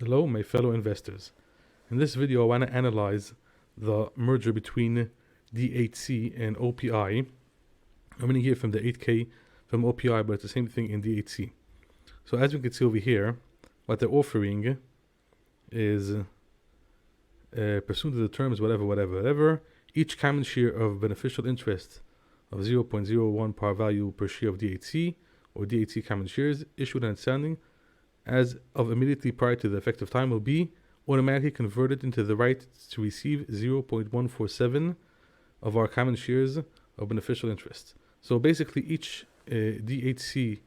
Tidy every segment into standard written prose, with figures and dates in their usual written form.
Hello, my fellow investors. In this video, I want to analyze the merger between DHC and OPI. I'm going to hear from the 8K from OPI, but it's the same thing in DHC. So as we can see over here, what they're offering is pursuant to the terms, whatever, each common share of beneficial interest of 0.01 par value per share of DHC or DHC common shares issued and outstanding as of immediately prior to the effective time will be automatically converted into the right to receive 0.147 of our common shares of beneficial interest. So basically each DHC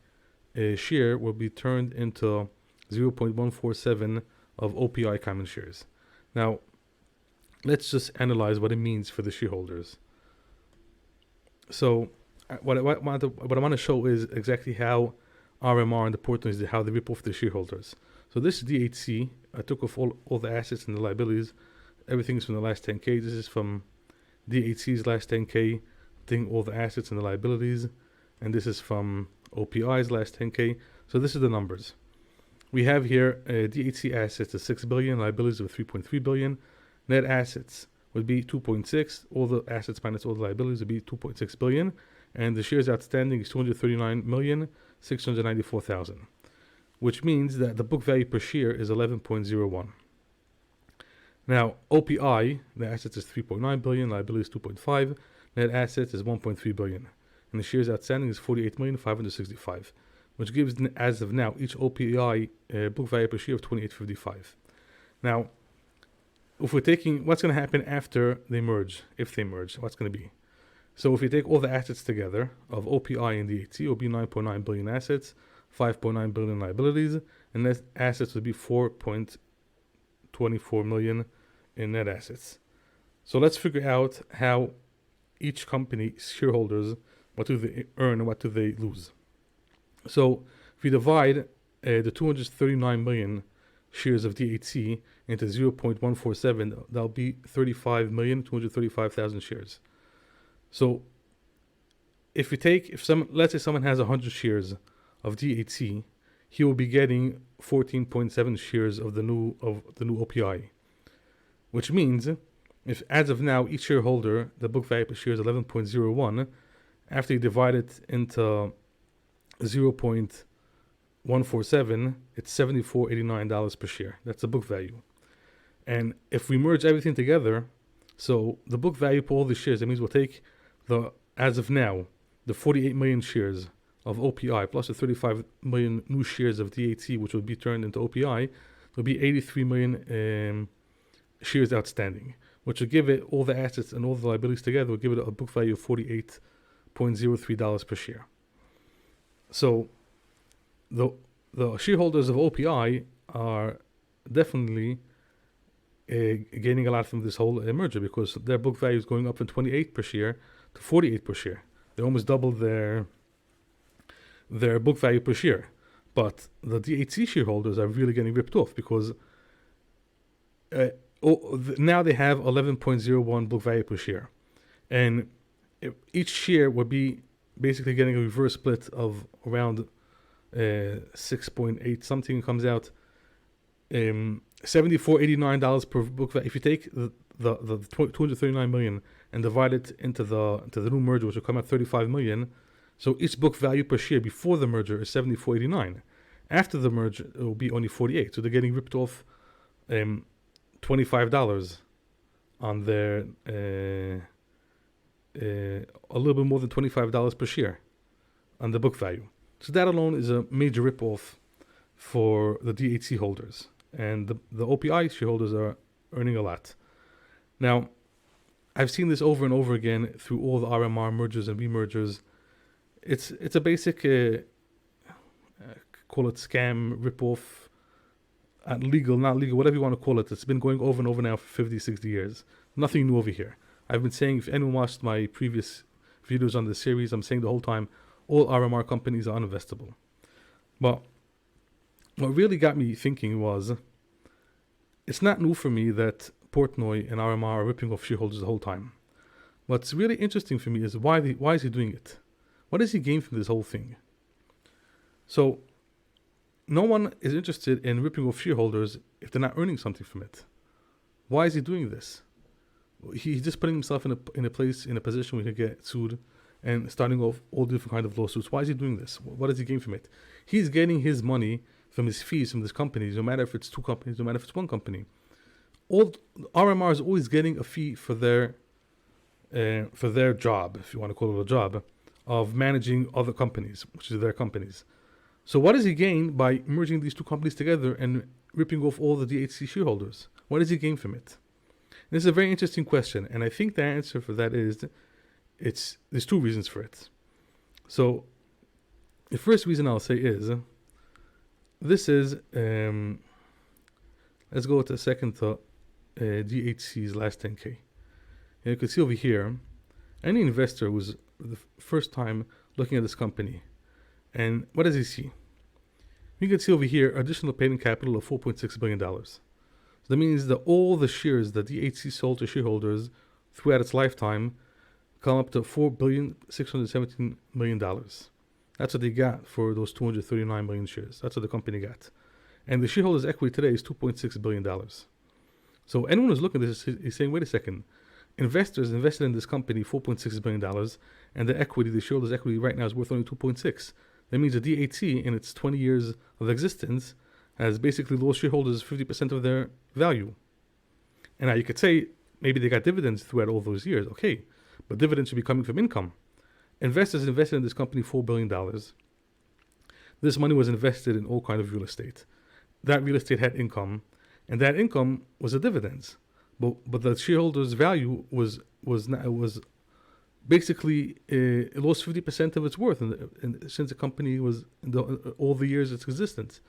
share will be turned into 0.147 of OPI common shares. Now, let's just analyze what it means for the shareholders. So what I want to show is exactly how RMR and the Portnoys did, how they rip off the shareholders. So this DHC, I took off all the assets and the liabilities. Everything's from the last 10K. This is from DHC's last 10K, taking all the assets and the liabilities. And this is from OPI's last 10K. So this is the numbers. We have here DHC assets of 6 billion, liabilities of 3.3 billion. Net assets would be 2.6. All the assets minus all the liabilities would be 2.6 billion. And the shares outstanding is 239,694,000, which means that the book value per share is 11.01. Now, OPI, the assets is 3.9 billion, liabilities 2.5, net assets is 1.3 billion, and the shares outstanding is 48,565, which gives, as of now, each OPI book value per share of 28.55. Now, if we're taking what's going to happen after they merge, if they merge, what's going to be? So if we take all the assets together of OPI and DHC, it will be 9.9 billion assets, 5.9 billion liabilities, and net assets would be 4.24 million in net assets. So let's figure out how each company's shareholders, what do they earn and what do they lose. So if we divide the 239 million shares of DHC into 0.147, that'll be 35,235,000 shares. So if let's say someone has 100 shares of DHC, he will be getting 14.7 shares of the new OPI, which means if as of now each shareholder the book value per share is 11.01, after you divide it into 0.147, it's $74.89 per share. That's the book value. And if we merge everything together, so the book value for all the shares, that means we'll take as of now, the 48 million shares of OPI plus the 35 million new shares of DHC, which would be turned into OPI, will be 83 million shares outstanding, which will give it all the assets and all the liabilities together, will give it a book value of $48.03 per share. So the shareholders of OPI are definitely gaining a lot from this whole merger, because their book value is going up from 28 per share to 48 per share. They almost doubled their book value per share. But the DHC shareholders are really getting ripped off, because now they have 11.01 book value per share. And each share would be basically getting a reverse split of around 6.8 something, comes out $74.89 per book value. If you take the 239 million and divide it into the new merger, which will come out 35 million, so each book value per share before the merger is $74.89. After the merger, it will be only 48. So they're getting ripped off $25 on their a little bit more than $25 per share on the book value. So that alone is a major ripoff for the DHC holders, and the OPI shareholders are earning a lot. Now, I've seen this over and over again through all the RMR mergers and remergers. It's a basic call it scam, ripoff, legal, not legal, whatever you want to call it. It's been going over and over now for 50, 60 years. Nothing new over here. I've been saying, if anyone watched my previous videos on this series, I'm saying the whole time, all RMR companies are uninvestable. But what really got me thinking was, it's not new for me that Portnoy and RMR are ripping off shareholders the whole time. What's really interesting for me is why is he doing it? What does he gain from this whole thing? So no one is interested in ripping off shareholders if they're not earning something from it. Why is he doing this? He's just putting himself in a position where he can get sued and starting off all different kind of lawsuits. Why is he doing this? What does he gain from it? He's getting his money from his fees from these companies, no matter if it's two companies, no matter if it's one company. All RMR is always getting a fee for their job, if you want to call it a job, of managing other companies, which is their companies. So what does he gain by merging these two companies together and ripping off all the DHC shareholders? What does he gain from it? This is a very interesting question, and I think the answer for that is there's two reasons for it. So the first reason I'll say is this is let's go to a second to DHC's last 10K. And you can see over here, any investor who's the first time looking at this company, and what does he see? You can see over here additional paid-in capital of $4.6 billion. So that means that all the shares that DHC sold to shareholders throughout its lifetime come up to $4,617 million. That's what they got for those 239 million shares. That's what the company got. And the shareholders' equity today is $2.6 billion. So anyone who's looking at this is saying, wait a second, investors invested in this company $4.6 billion, and the equity, the shareholders' equity right now is worth only 2.6. That means the DHC, in its 20 years of existence, has basically lost shareholders 50% of their value. And now you could say, maybe they got dividends throughout all those years. Okay, but dividends should be coming from income. Investors invested in this company $4 billion. This money was invested in all kinds of real estate. That real estate had income, and that income was a dividends. But the shareholders' value was basically it lost 50% of its worth, and since the company was all the years its existence.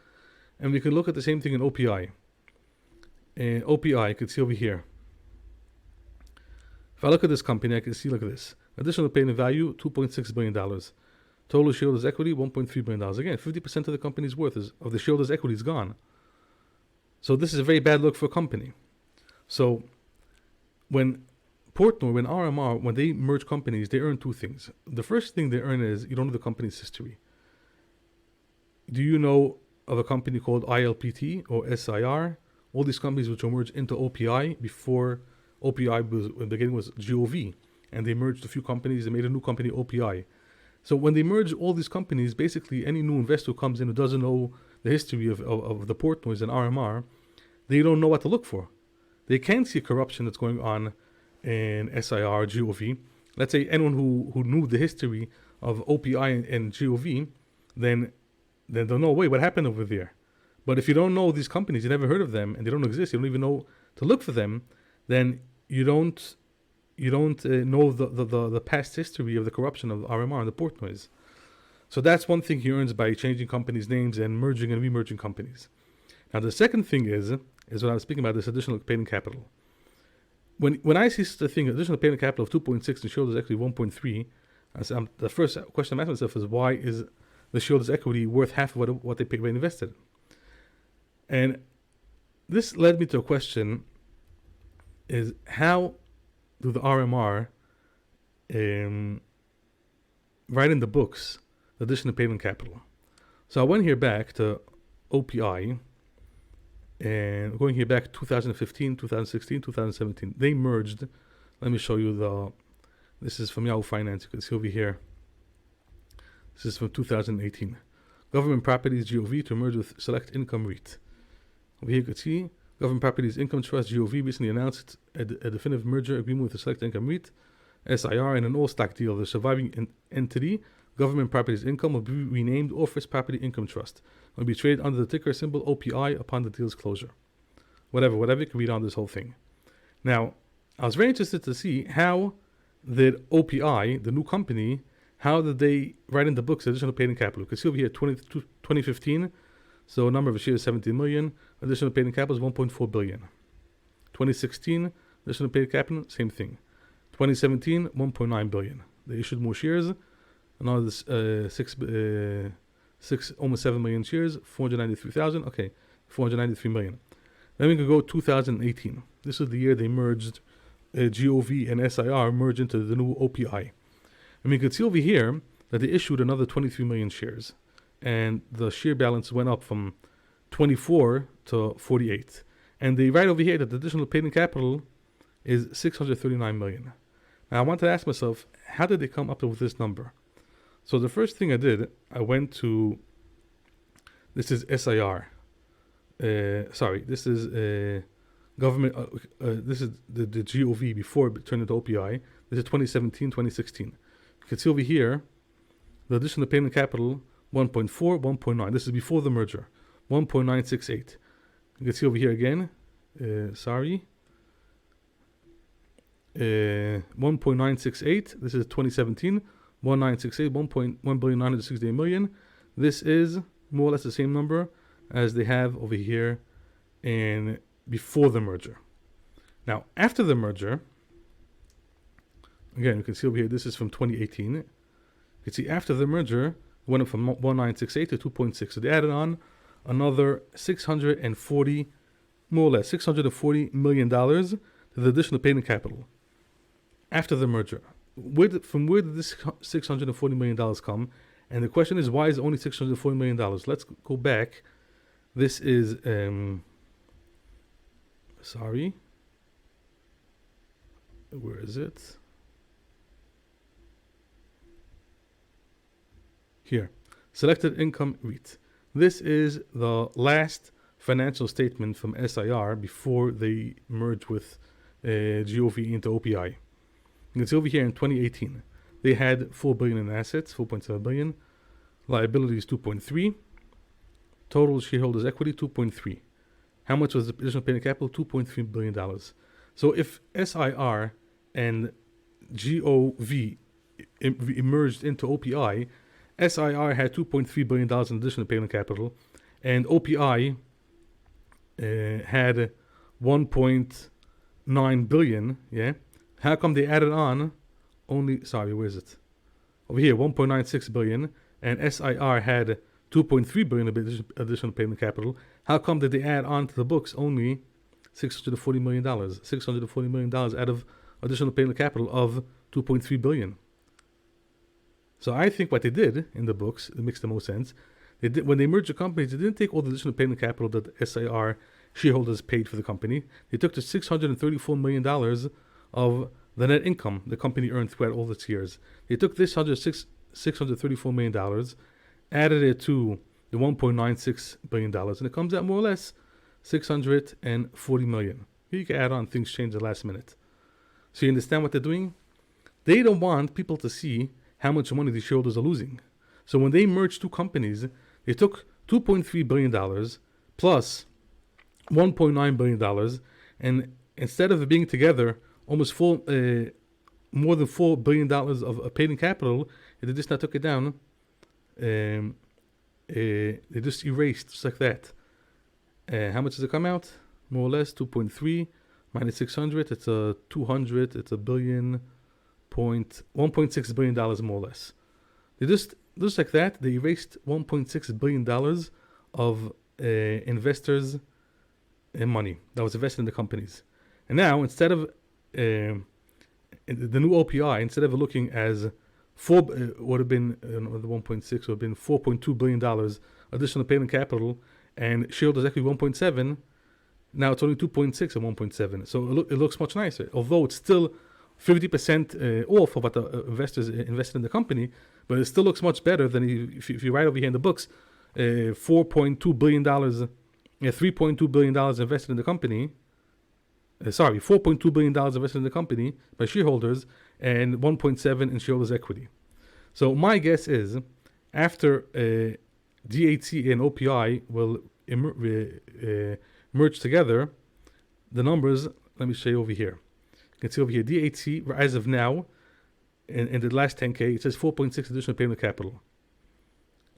And we can look at the same thing in OPI. OPI, you can see over here. If I look at this company, I can see, look at this. Additional paid-in value, $2.6 billion. Total shareholders' equity, $1.3 billion. Again, 50% of the company's worth of the shareholders' equity is gone. So this is a very bad look for a company. So when Portnoy, when RMR, when they merge companies, they earn two things. The first thing they earn is you don't know the company's history. Do you know of a company called ILPT or SIR? All these companies which were merged into OPI before OPI was, in the beginning, was GOV. And they merged a few companies and made a new company, OPI. So when they merge all these companies, basically any new investor who comes in who doesn't know the history of the Portnoys and RMR, they don't know what to look for. They can see corruption that's going on in SIR, GOV. Let's say anyone who knew the history of OPI and GOV, then they'll know, wait, what happened over there? But if you don't know these companies, you never heard of them, and they don't exist, you don't even know to look for them, then you don't know the past history of the corruption of RMR and the Portnoys. So that's one thing he earns by changing companies' names and merging and remerging companies. Now the second thing is what I was speaking about, this additional paid-in capital. When I see the thing, additional paid-in capital of 2.6 and shareholders' equity 1.3, the first question I'm asking myself is, why is the shareholders' equity worth half of what they paid when invested? And this led me to a question, is how do the RMR write in the books the additional paid-in capital? So I went here back to OPI, and going here back 2015, 2016, 2017. They merged. Let me show you this is from Yahoo Finance. You can see over here. This is from 2018. Government Properties GOV to merge with Select Income REIT. Over here you can see Government Properties Income Trust GOV recently announced a definitive merger agreement with the Select Income REIT, SIR, in an all-stock deal. The surviving entity, Government Properties Income, will be renamed Office Property Income Trust. It will be traded under the ticker symbol OPI upon the deal's closure. Whatever, you can read on this whole thing. Now, I was very interested to see how did OPI, the new company, how did they write in the books additional paid-in capital? You can see over here 2015, so number of shares 17 million, additional paid-in capital is 1.4 billion. 2016, additional paid capital, same thing. 2017, 1.9 billion. They issued more shares, another almost 7 million shares, 493,000, okay, 493 million. Then we can go 2018. This is the year they merged, GOV and SIR merged into the new OPI. And we can see over here that they issued another 23 million shares. and the share balance went up from 24 to 48. And they write over here that the additional paid-in capital is 639 million. Now I wanted to ask myself, how did they come up with this number? So the first thing I did, I went to, this is SIR. This is government, this is the GOV before it turned into OPI. This is 2017, 2016. You can see over here, the additional payment capital, 1.4, 1.9. This is before the merger, 1.968. You can see over here again, 1.968. This is 2017, 1968, 1.968 million. This is more or less the same number as they have over here in before the merger. Now, after the merger, again, you can see over here, this is from 2018. You can see after the merger, it went up from 1968 to 2.6. So they added on another 640, more or less, $640 million to the additional payment capital after the merger. From where did this $640 million come? And the question is, why is it only $640 million? Let's go back. This is, where is it? Here, selected income REIT. This is the last financial statement from SIR before they merged with GOV into OPI. You can see over here in 2018, they had $4 billion in assets, 4.7 billion. Liabilities 2.3. Total shareholders' equity 2.3. How much was the additional payment capital? $2.3 billion. So if SIR and GOV emerged into OPI, SIR had $2.3 billion in additional payment capital, and OPI had 1.9 billion. Yeah, how come they added on only? Where is it? Over here, 1.96 billion, and SIR had 2.3 billion of additional payment capital. How come did they add on to the books only $640 million? $640 million out of additional payment capital of 2.3 billion. So I think what they did in the books, it makes the most sense. They did, when they merged the companies, they didn't take all the additional payment capital that SIR shareholders paid for the company. They took the $634 million of the net income the company earned throughout all its years. They took this $634 million, added it to the $1.96 billion, and it comes out more or less $640 million. Here you can add on, things change at the last minute. So you understand what they're doing? They don't want people to see how much money the shareholders are losing. So when they merged two companies, they took $2.3 billion plus $1.9 billion, and instead of being together, almost more than $4 billion of paid in capital, they just now took it down. They just erased, just like that. How much does it come out? More or less 2.3 minus 600. It's a 200. It's $1.6 billion more or less. They just like that. They erased $1.6 billion of investors' money that was invested in the companies. And now, instead of the new OPI, instead of looking as would have been the 1.6 would have been $4.2 billion additional payment capital, and shareholders equity 1.7. Now it's only 2.6 and 1.7. So it looks much nicer, although it's still 50% off of what the investors invested in the company, but it still looks much better than if you write over here in the books, $4.2 billion, $3.2 billion invested in the company. $4.2 billion invested in the company by shareholders and 1.7 in shareholders' equity. So my guess is after DHC and OPI will merge together, the numbers, let me show you over here. You can see over here, DHC, as of now, in the last 10K, it says 4.6 additional payment capital.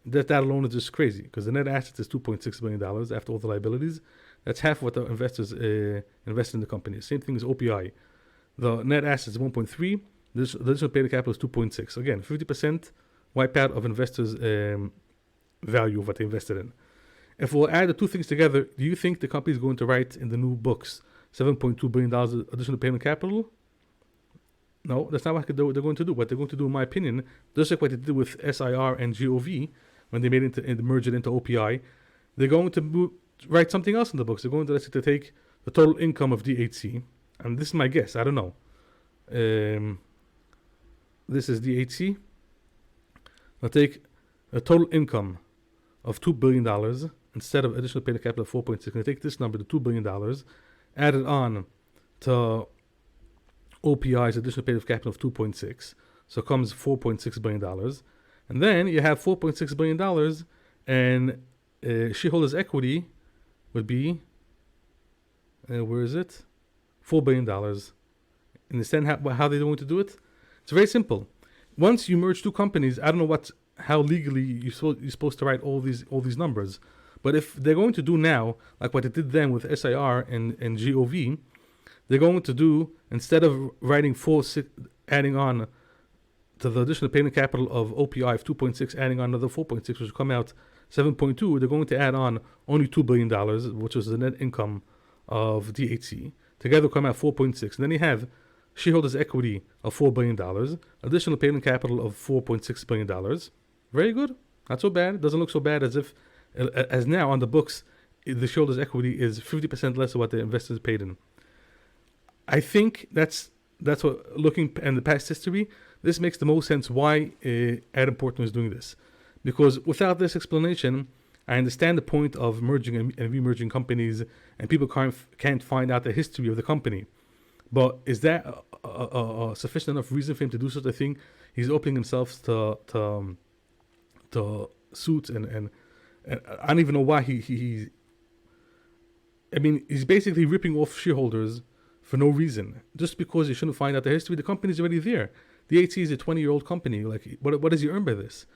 That alone is just crazy, because the net assets is $2.6 billion after all the liabilities. That's half what the investors invested in the company. Same thing as OPI. The net assets is 1.3. The additional payment capital is 2.6. Again, 50% wipeout of investors' value of what they invested in. If we'll add the two things together, do you think the company is going to write in the new books $7.2 billion additional payment capital? No, that's not what they're going to do. What they're going to do, in my opinion, just like what they did with SIR and GOV, when they made it and merge it into OPI, they're going to write something else in the books. They're going to, let's say, to take the total income of DHC, and this is my guess, I don't know. This is DHC. They'll take a total income of $2 billion instead of additional paid capital of 4.6. They take this number, the $2 billion, add it on to OPI's additional paid capital of 2.6. So it comes $4.6 billion. And then you have $4.6 billion, and shareholders' equity would be, where is it? $4 billion. Understand how they're going to do it? It's very simple. Once you merge two companies, I don't know how legally you're supposed to write all these numbers. But if they're going to do now, like what they did then with SIR and GOV, they're going to do, instead of writing adding on to the additional payment capital of OPI of 2.6, adding on another 4.6, which will come out 7.2, they're going to add on only $2 billion, which is the net income of DHC. Together come out 4.6. And then you have shareholders' equity of $4 billion, additional payment capital of $4.6 billion. Very good. Not so bad. It doesn't look so bad as now on the books, the shareholders' equity is 50% less of what the investors paid in. I think that's what, looking in the past history, this makes the most sense why Adam Portnoy is doing this. Because without this explanation, I understand the point of merging and re-merging companies, and people can't find out the history of the company. But is that a sufficient enough reason for him to do such a thing? He's opening himself to suits, and I don't even know why he's basically ripping off shareholders for no reason. Just because you shouldn't find out the history, the company's already there. DHC is a 20-year-old company. Like, what does he earn by this?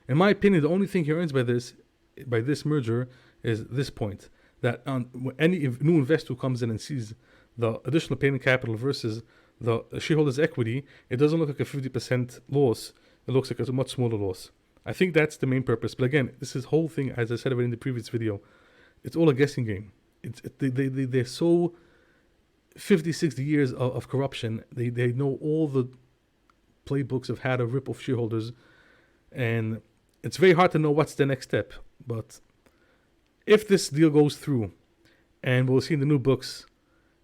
In my opinion, the only thing he earns by this merger is this point, that any new investor who comes in and sees the additional payment capital versus the shareholders' equity, it doesn't look like a 50% loss. It looks like a much smaller loss. I think that's the main purpose. But again, this whole thing, as I said already in the previous video, it's all a guessing game. They're so 50, 60 years of corruption. They know all the playbooks of how to rip off shareholders, and it's very hard to know what's the next step. But if this deal goes through, and we'll see in the new books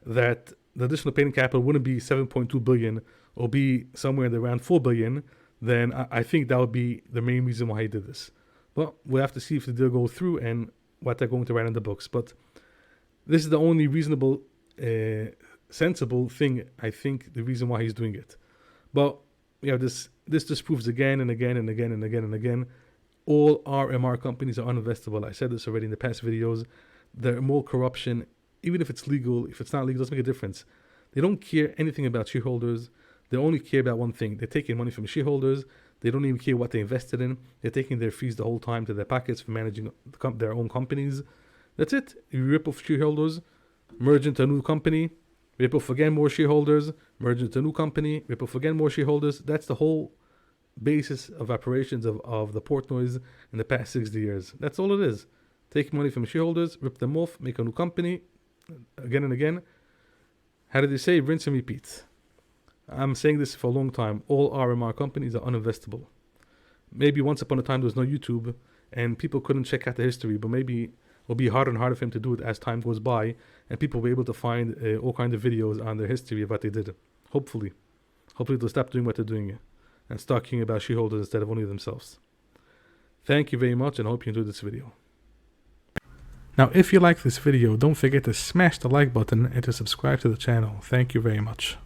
that the additional payment capital wouldn't be 7.2 billion or be somewhere around 4 billion, then I think that would be the main reason why he did this. But we'll have to see if the deal goes through and what they're going to write in the books. But this is the only reasonable, sensible thing, I think, the reason why he's doing it. But yeah, this just proves again and again and again and again and again, all RMR companies are uninvestable. I said this already in the past videos. There's more corruption, even if it's legal. If it's not legal, it doesn't make a difference. They don't care anything about shareholders. They only care about one thing. They're taking money from shareholders. They don't even care what they invested in. They're taking their fees the whole time to their pockets for managing their own companies. That's it. You rip off shareholders, merge into a new company, rip off again more shareholders, merge into a new company, rip off again more shareholders. That's the whole basis of operations of the Portnoys in the past 60 years. That's all it is. Take money from shareholders, rip them off, make a new company, again and again. How did they say? Rinse and repeat. I'm saying this for a long time. All RMR companies are uninvestable. Maybe once upon a time there was no YouTube and people couldn't check out the history, but maybe it'll be harder and harder for him to do it as time goes by, and people will be able to find all kinds of videos on their history of what they did. Hopefully they'll stop doing what they're doing and start caring about shareholders instead of only themselves. Thank you very much, and I hope you enjoyed this video. Now, if you like this video, don't forget to smash the like button and to subscribe to the channel. Thank you very much.